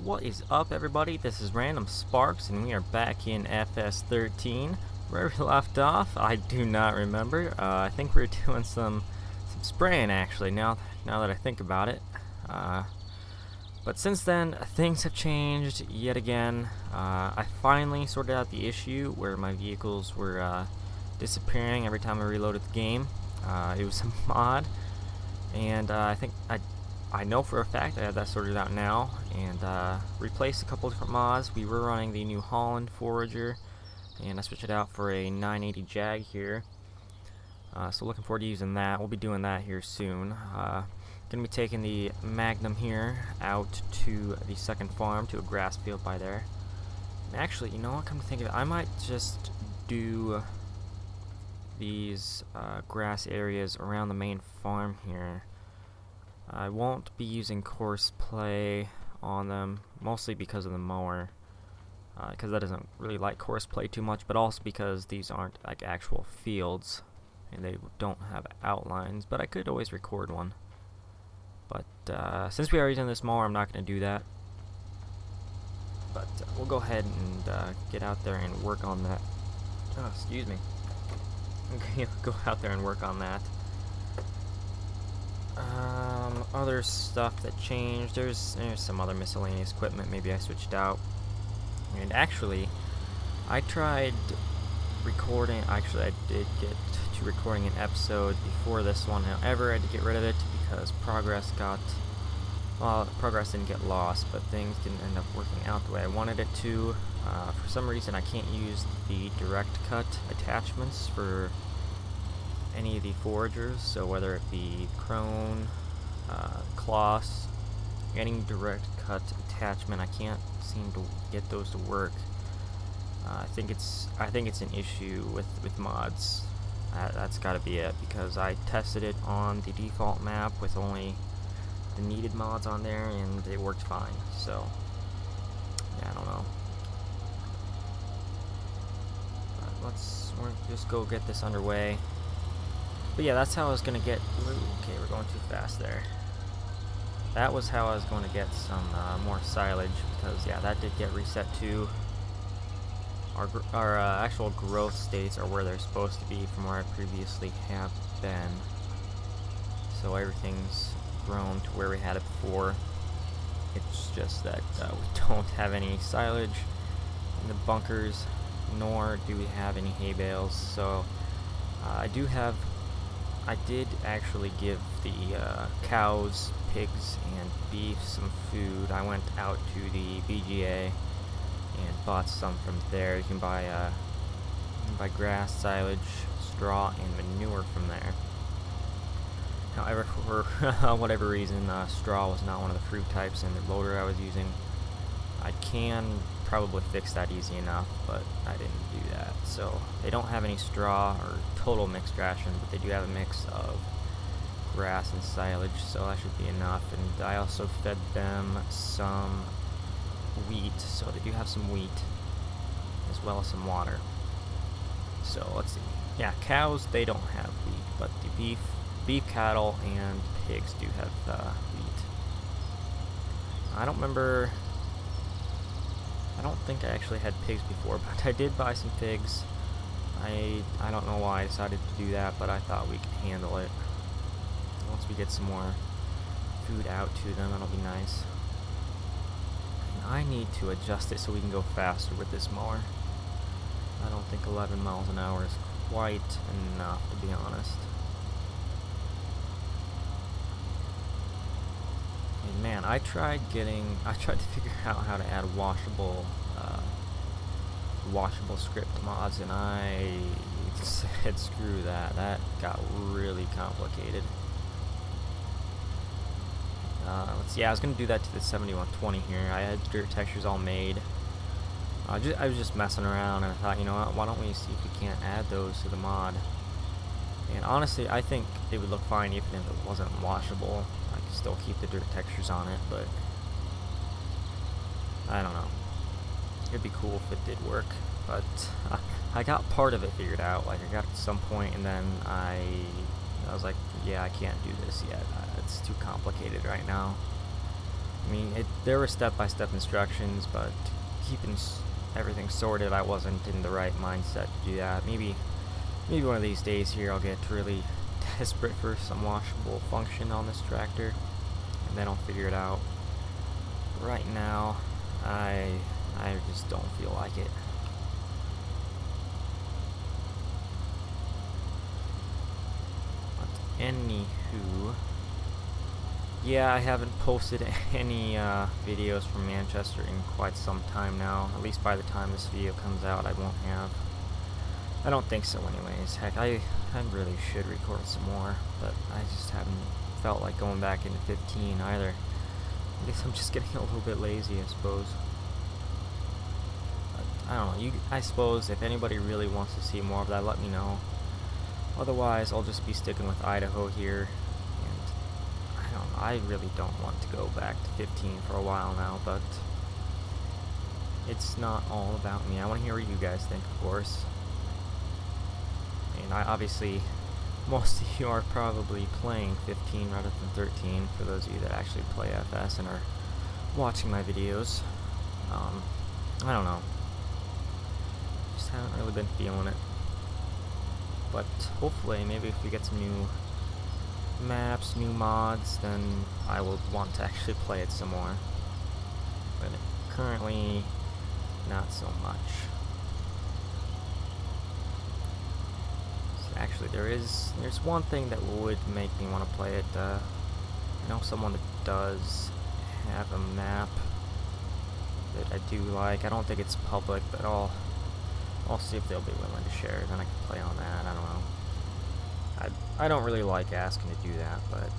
What is up, everybody? This is Random Sparks, and we are back in FS13. Where we left off, I do not remember. I think we were doing some spraying, actually, now that I think about it. But since then, things have changed yet again. I finally sorted out the issue where my vehicles were disappearing every time I reloaded the game. It was a mod, and I think I know for a fact I have that sorted out now, and replaced a couple different mods. We were running the New Holland forager, and I switched it out for a 980 Jag here. So looking forward to using that. We'll be doing that here soon. Gonna be taking the Magnum here out to the second farm, to a grass field by there. And actually, you know what, come to think of it, I might just do these grass areas around the main farm here. I won't be using coarse play on them, mostly because of the mower, because that doesn't really like coarse play too much, but also because these aren't like actual fields and they don't have outlines, but I could always record one. But since we are using this mower, I'm not going to do that. But we'll go ahead and get out there and work on that. Oh, excuse me. Go out there and work on that. Other stuff that changed, there's some other miscellaneous equipment maybe I switched out. And actually, I tried recording, I did get to recording an episode before this one. However, I had to get rid of it because progress didn't get lost, but things didn't end up working out the way I wanted it to. For some reason, I can't use the direct cut attachments for any of the foragers, so whether it be crone, cloths, any direct cut attachment, I can't seem to get those to work. I think it's an issue with mods. That's got to be it, because I tested it on the default map with only the needed mods on there, and it worked fine. So yeah, I don't know. But we'll just go get this underway. But yeah, that's how I was gonna get. Okay, we're going too fast there. That was how I was going to get some more silage, because yeah, that did get reset to our actual growth states are where they're supposed to be from where I previously have been. So everything's grown to where we had it before. It's just that we don't have any silage in the bunkers, nor do we have any hay bales. So I did actually give the cows, pigs, and beef some food. I went out to the BGA and bought some from there. You can buy grass, silage, straw, and manure from there. However, for whatever reason, straw was not one of the fruit types in the loader I was using. I can probably fix that easy enough, but I didn't do that. So they don't have any straw or total mixed ration, but they do have a mix of grass and silage, so that should be enough. And I also fed them some wheat, so they do have some wheat as well as some water. So let's see. Yeah, cows, they don't have wheat, but the beef cattle and pigs do have wheat. I don't think I actually had pigs before, but I did buy some pigs. I don't know why I decided to do that, but I thought we could handle it. Once we get some more food out to them, that'll be nice. And I need to adjust it so we can go faster with this mower. I don't think 11 miles an hour is quite enough, to be honest. And man, I tried to figure out how to add washable script mods, and I said screw that. That got really complicated. Let's see. I was gonna do that to the 7120 here. I had dirt textures all made. I was just messing around, and I thought, you know what? Why don't we see if we can't add those to the mod? And honestly, I think it would look fine even if it wasn't washable. I could still keep the dirt textures on it, but I don't know. It'd be cool if it did work, but I got part of it figured out. Like, I got to some point, and then I was like, yeah, I can't do this yet. It's too complicated right now. I mean, there were step-by-step instructions, but keeping everything sorted, I wasn't in the right mindset to do that. Maybe one of these days here I'll get really desperate for some washable function on this tractor, and then I'll figure it out. Right now, I just don't feel like it. But anywho, yeah, I haven't posted any videos from Manchester in quite some time now. At least by the time this video comes out, I won't have. I don't think so anyways. Heck, I really should record some more, but I just haven't felt like going back into 15 either. I guess I'm just getting a little bit lazy, I suppose. But, I don't know, I suppose if anybody really wants to see more of that, let me know. Otherwise, I'll just be sticking with Idaho here. I really don't want to go back to 15 for a while now, but it's not all about me. I want to hear what you guys think, of course. And obviously, most of you are probably playing 15 rather than 13, for those of you that actually play FS and are watching my videos. I don't know. Just haven't really been feeling it. But hopefully, maybe if we get some new maps, new mods, then I will want to actually play it some more. But currently, not so much. So actually, there's one thing that would make me want to play it. I know someone that does have a map that I do like. I don't think it's public, but I'll see if they'll be willing to share. Then I can play on that. I don't know. I don't really like asking to do that, but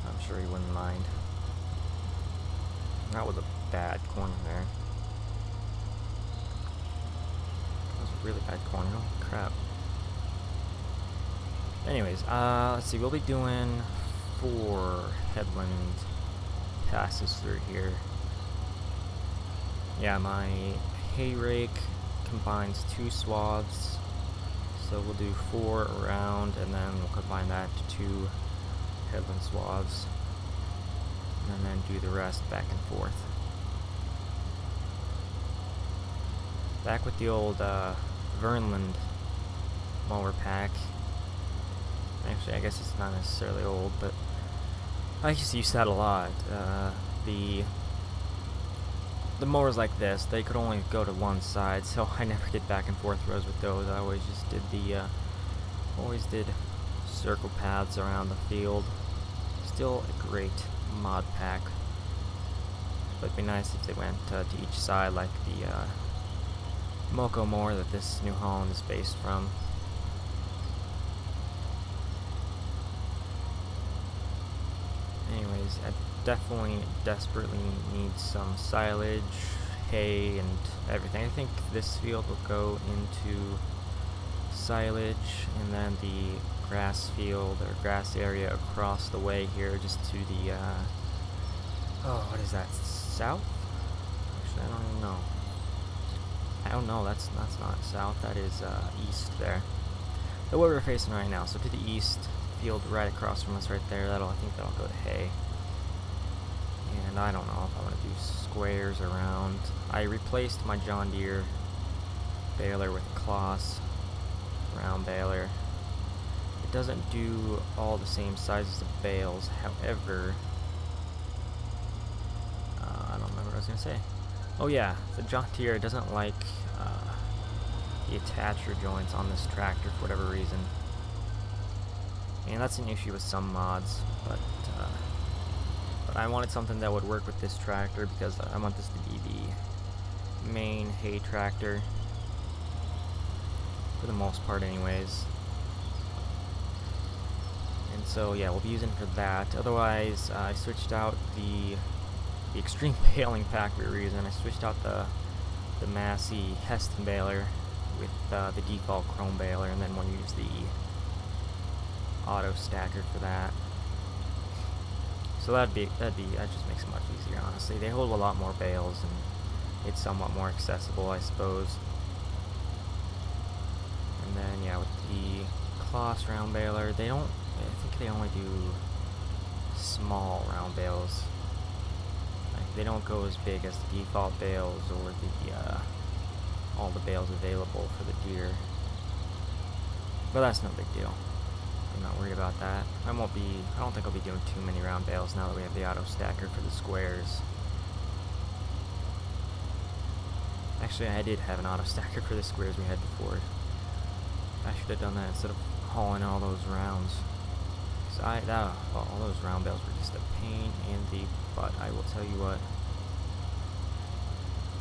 I'm sure he wouldn't mind. That was a bad corner there. That was a really bad corner. Oh, crap. Anyways, let's see. We'll be doing 4 headland passes through here. Yeah, my hay rake combines 2 swaths. So we'll do 4 around, and then we'll combine that to 2 headland swaths, and then do the rest back and forth. Back with the old Vernland mower pack. Actually, I guess it's not necessarily old, but I used to use that a lot. The mowers like this, they could only go to one side, so I never did back and forth rows with those. I always just did circle paths around the field. Still a great mod pack, but it'd be nice if they went to each side like the Moco mower that this New Holland is based from. Anyways, I definitely desperately need some silage, hay, and everything. I think this field will go into silage, and then the grass field or grass area across the way here just to the oh, what is that, south? Actually, I don't even know. I don't know, that's not south, that is east there. The way we're facing right now, so to the east, field right across from us right there, I think that'll go to hay. And I don't know if I want to do squares around. I replaced my John Deere baler with a Kloss round baler. It doesn't do all the same sizes of bales, however, I don't remember what I was going to say. Oh yeah, the John Deere doesn't like the attacher joints on this tractor for whatever reason. And that's an issue with some mods, but I wanted something that would work with this tractor because I want this to be the main hay tractor, for the most part anyways. And so yeah, we'll be using it for that. Otherwise, I switched out the extreme baling pack we were using. I switched out the Massey Heston baler with the default chrome baler, and then we'll use the auto stacker for that. So that just makes it much easier, honestly. They hold a lot more bales, and it's somewhat more accessible, I suppose. And then yeah, with the Kloss round baler, I think they only do small round bales. they don't go as big as the default bales or the all the bales available for the deer. But that's no big deal. I'm not worried about that. I don't think I'll be doing too many round bales now that we have the auto stacker for the squares. Actually, I did have an auto stacker for the squares we had before. I should have done that instead of hauling all those rounds. All those round bales were just a pain in the butt, I will tell you what.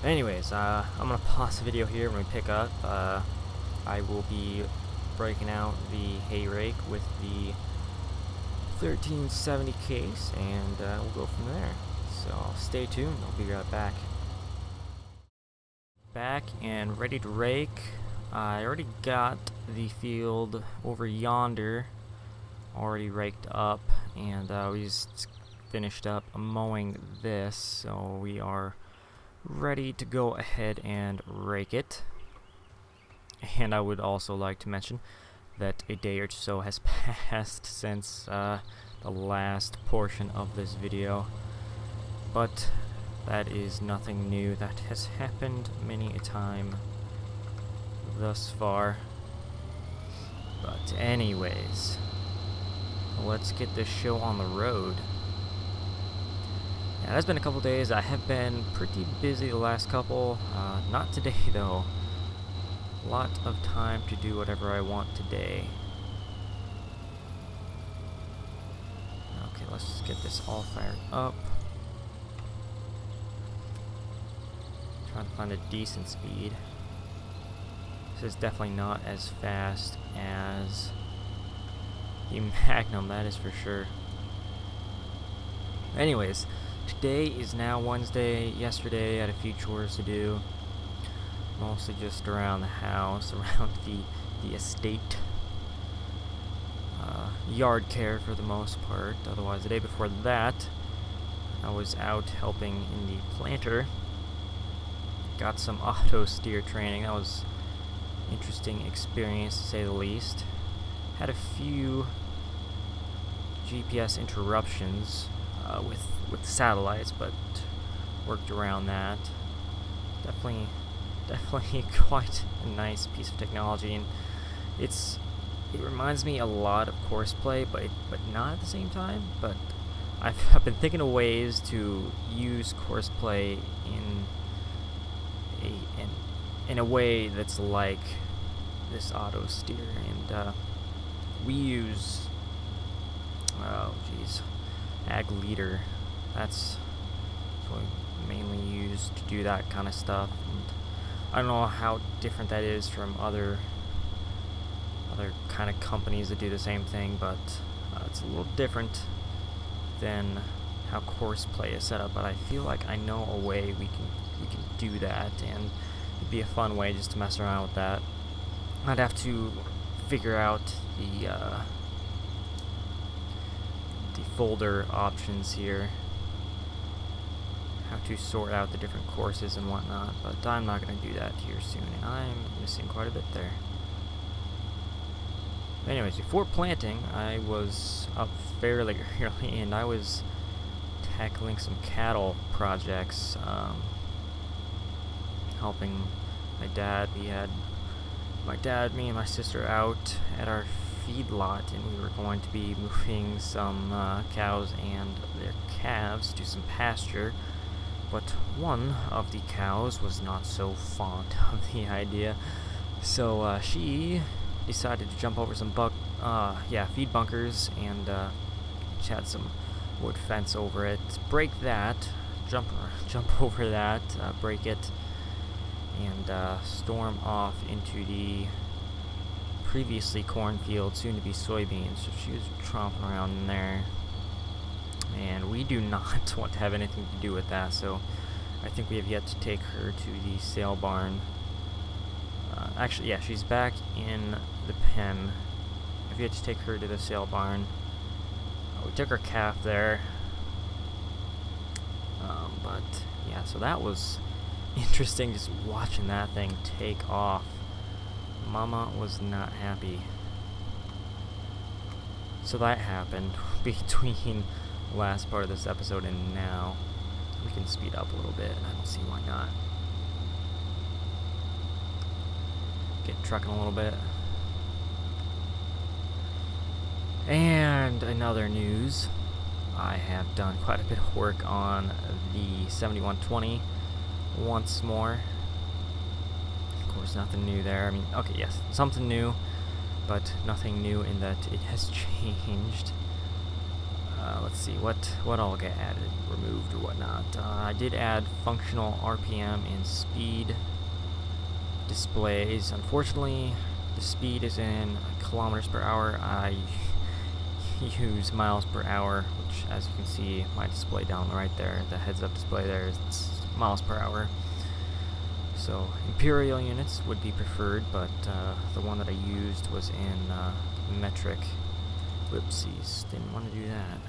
Anyways, I'm gonna pause the video here when we pick up. I will be breaking out the hay rake with the 1370 case, and we'll go from there. So stay tuned. I'll be right back. Back and ready to rake. I already got the field over yonder already raked up, and we just finished up mowing this, so we are ready to go ahead and rake it. And I would also like to mention that a day or so has passed since the last portion of this video, but that is nothing new. That has happened many a time thus far. But anyways, let's get this show on the road. Yeah, it's been a couple days. I have been pretty busy the last couple. Not today though. A lot of time to do whatever I want today. Okay, let's just get this all fired up. Trying to find a decent speed. This is definitely not as fast as the Magnum, that is for sure. Anyways, today is now Wednesday. Yesterday I had a few chores to do. Mostly just around the house, around the estate. Yard care for the most part. Otherwise, the day before that, I was out helping in the planter. Got some auto steer training. That was an interesting experience to say the least. Had a few GPS interruptions with satellites, but worked around that. Definitely quite a nice piece of technology, and it reminds me a lot of Courseplay, but not at the same time. But I've been thinking of ways to use Courseplay in a way that's like this auto steer, and we use ag leader. That's what we mainly use to do that kind of stuff. And I don't know how different that is from other kind of companies that do the same thing, but it's a little different than how Courseplay is set up. But I feel like I know a way we can do that, and it'd be a fun way just to mess around with that. I'd have to figure out the folder options here, how to sort out the different courses and whatnot, but I'm not going to do that here soon, and I'm missing quite a bit there. Anyways, before planting, I was up fairly early, and I was tackling some cattle projects, helping my dad. We had my dad, me, and my sister out at our feedlot, and we were going to be moving some cows and their calves to some pasture. But one of the cows was not so fond of the idea, so she decided to jump over some feed bunkers, and she had some wood fence over it. Break that, jump over that, break it, and storm off into the previously cornfield, soon to be soybeans. So she was tromping around in there, and we do not want to have anything to do with that, so I think we have yet to take her to the sale barn. Actually, yeah, she's back in the pen. I've yet to take her to the sale barn. We took our calf there, but yeah, so that was interesting, just watching that thing take off. Mama was not happy. So that happened between the last part of this episode and now. we can speed up a little bit, and I don't see why not. Get trucking a little bit. And another news, I have done quite a bit of work on the 7120 once more. Of course, nothing new there. I mean, okay, yes, something new, but nothing new in that it has changed. Let's see, what all get added, removed, or whatnot. I did add functional RPM and speed displays. Unfortunately, the speed is in kilometers per hour. I use miles per hour, which, as you can see, my display down right there, the heads-up display there, is miles per hour. So imperial units would be preferred, but the one that I used was in metric. Whoopsies, didn't want to do that.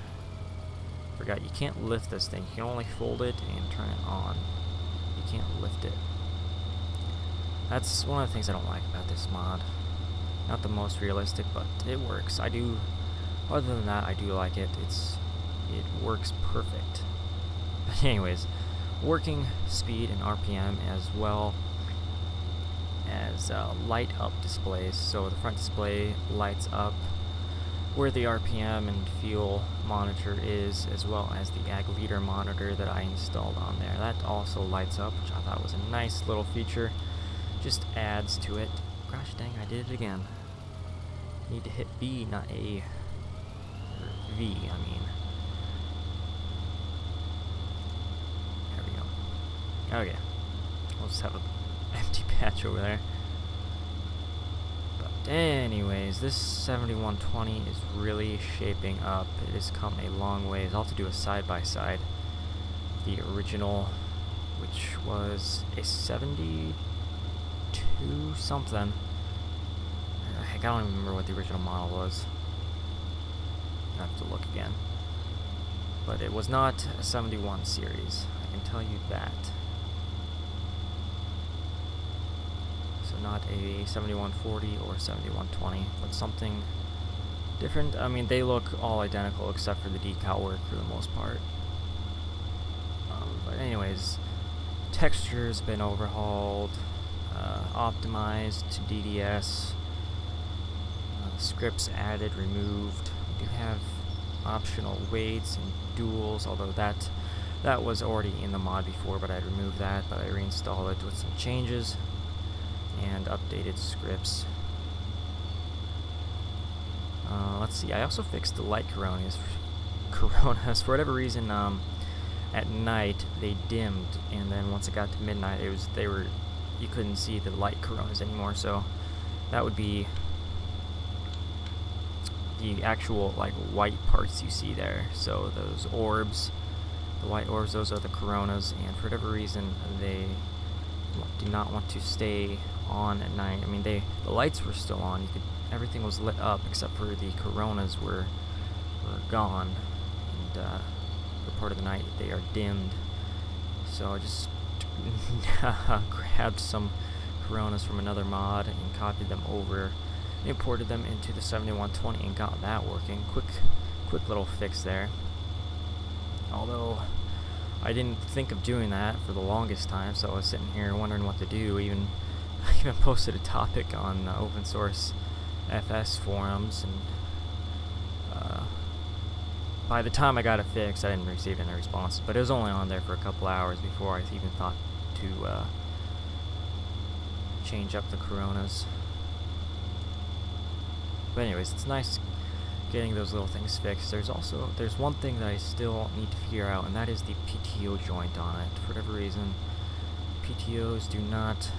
Forgot you can't lift this thing. You can only fold it and turn it on. You can't lift it. That's one of the things I don't like about this mod. Not the most realistic, but it works. Other than that, I do like it. It works perfect. But anyways, working speed and RPM, as well as light up displays. So the front display lights up where the RPM and fuel monitor is, as well as the ag liter monitor that I installed on there. That also lights up, which I thought was a nice little feature. Just adds to it. Gosh dang, I did it again. Need to hit B, not A. Or V, I mean. There we go. Okay. We'll just have an empty patch over there. But anyways, this 7120 is really shaping up. It has come a long ways. I'll have to do a side-by-side. The original, which was a 72 something. Heck, I don't even remember what the original model was. I have to look again. But it was not a 71 series, I can tell you that. So not a 7140 or 7120, but something different. I mean, they look all identical except for the decal work for the most part. But anyways, texture's been overhauled, optimized to DDS, scripts added, removed. We do have optional weights and duals, although that was already in the mod before, but I removed that, but I reinstalled it with some changes and updated scripts. Let's see, I also fixed the light coronas. For whatever reason, at night they dimmed, and then once it got to midnight, you couldn't see the light coronas anymore. So that would be the actual like white parts you see there. So those orbs, the white orbs, those are the coronas, and for whatever reason they do not want to stay on at night. I mean, the lights were still on. Everything was lit up except for the coronas were gone, and for part of the night they are dimmed. So I just grabbed some coronas from another mod and copied them over, imported them into the 7120 and got that working. Quick little fix there. Although I didn't think of doing that for the longest time, so I was sitting here wondering what to do. I even posted a topic on open source FS forums, and by the time I got it fixed, I didn't receive any responses, but it was only on there for a couple hours before I even thought to change up the coronas. But anyways, it's nice getting those little things fixed. There's one thing that I still need to figure out, and that is the PTO joint on it. For whatever reason, PTOs do not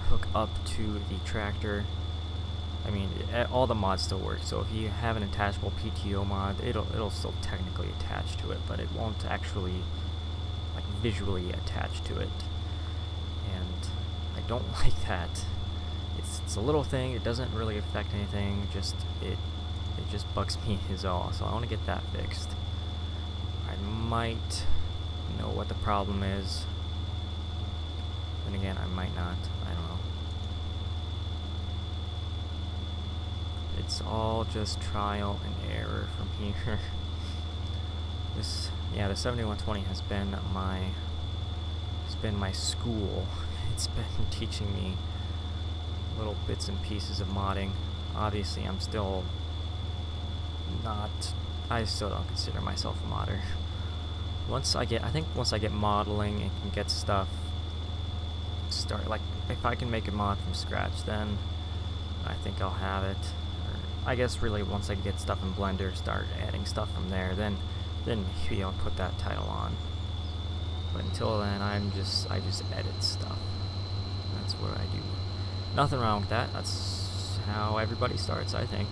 hook up to the tractor. I mean, all the mods still work, so if you have an attachable PTO mod, it'll still technically attach to it, but it won't actually like visually attach to it. And I don't like that. It's a little thing, it doesn't really affect anything, it just bugs me is all, so I want to get that fixed. I might know what the problem is, then again I might not, I don't know. It's all just trial and error from here. Yeah, the 7120 has been my school. It's been teaching me little bits and pieces of modding. Obviously, I still don't consider myself a modder. I think once I get modeling and can get stuff like if I can make a mod from scratch, then I think I'll have it. Or I guess really once I get stuff in Blender, start adding stuff from there, then maybe I'll put that title on. But until then, I just edit stuff. That's what I do. Nothing wrong with that. That's how everybody starts, I think.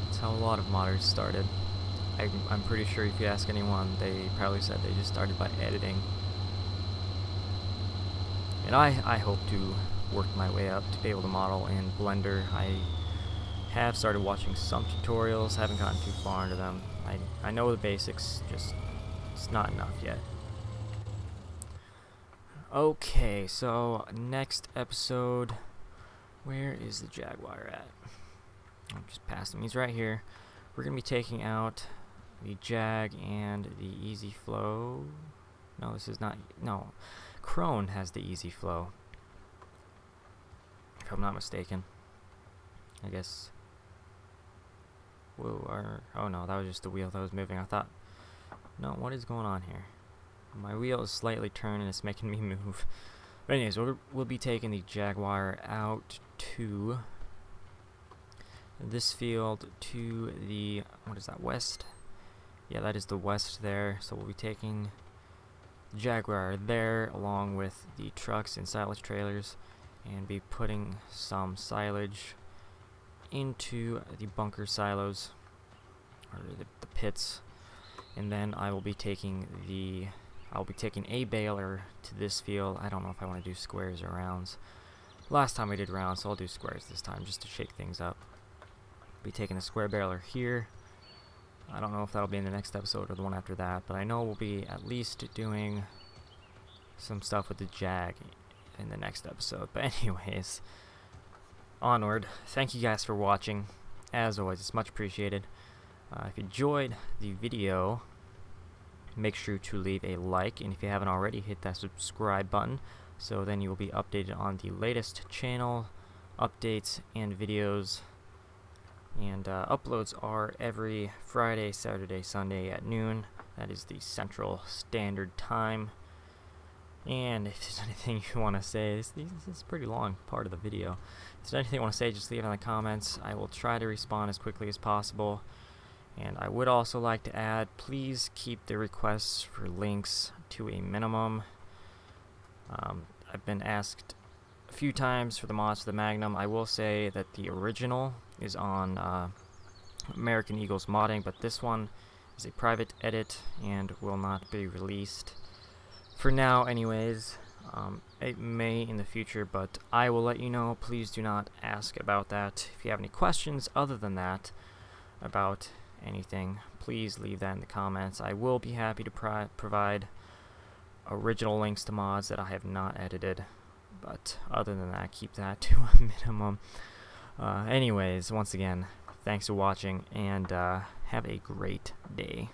That's how a lot of modders started. I'm pretty sure if you ask anyone, they probably said they just started by editing. And I hope to work my way up to be able to model in Blender. I have started watching some tutorials, haven't gotten too far into them. I know the basics, just it's not enough yet. Okay, so next episode, where is the Jaguar at? I'll just pass him. He's right here. We're going to be taking out the Jag and the Easy Flow. No, this is not. No, Crone has the Easy Flow, if I'm not mistaken. I guess. Whoa, oh no, that was just the wheel that was moving. I thought, no, what is going on here? My wheel is slightly turned and it's making me move. But anyways, we'll be taking the Jaguar out to this field to the, what is that, west? Yeah, that is the west there. So we'll be taking the Jaguar there along with the trucks and silage trailers and be putting some silage into the bunker silos, or the pits, and then I will be taking a baler to this field. I don't know if I want to do squares or rounds. Last time I did rounds, so I'll do squares this time just to shake things up. Be taking a square baler here. I don't know if that'll be in the next episode or the one after that, but I know we'll be at least doing some stuff with the Jag in the next episode. But anyways, onward. Thank you guys for watching. As always, it's much appreciated. If you enjoyed the video, make sure to leave a like, and if you haven't already, hit that subscribe button, so then you will be updated on the latest channel updates and videos. And uploads are every Friday, Saturday, Sunday at noon. That is the Central Standard Time. And if there's anything you want to say, this is a pretty long part of the video. If there's anything you want to say, just leave it in the comments. I will try to respond as quickly as possible. And I would also like to add, please keep the requests for links to a minimum. I've been asked a few times for the mods for the Magnum. I will say that the original is on American Eagle's modding, but this one is a private edit and will not be released for now anyways. It may in the future, but I will let you know. Please do not ask about that. If you have any questions other than that about anything, please leave that in the comments. I will be happy to provide original links to mods that I have not edited, but other than that, keep that to a minimum. Anyways, once again, thanks for watching, and have a great day.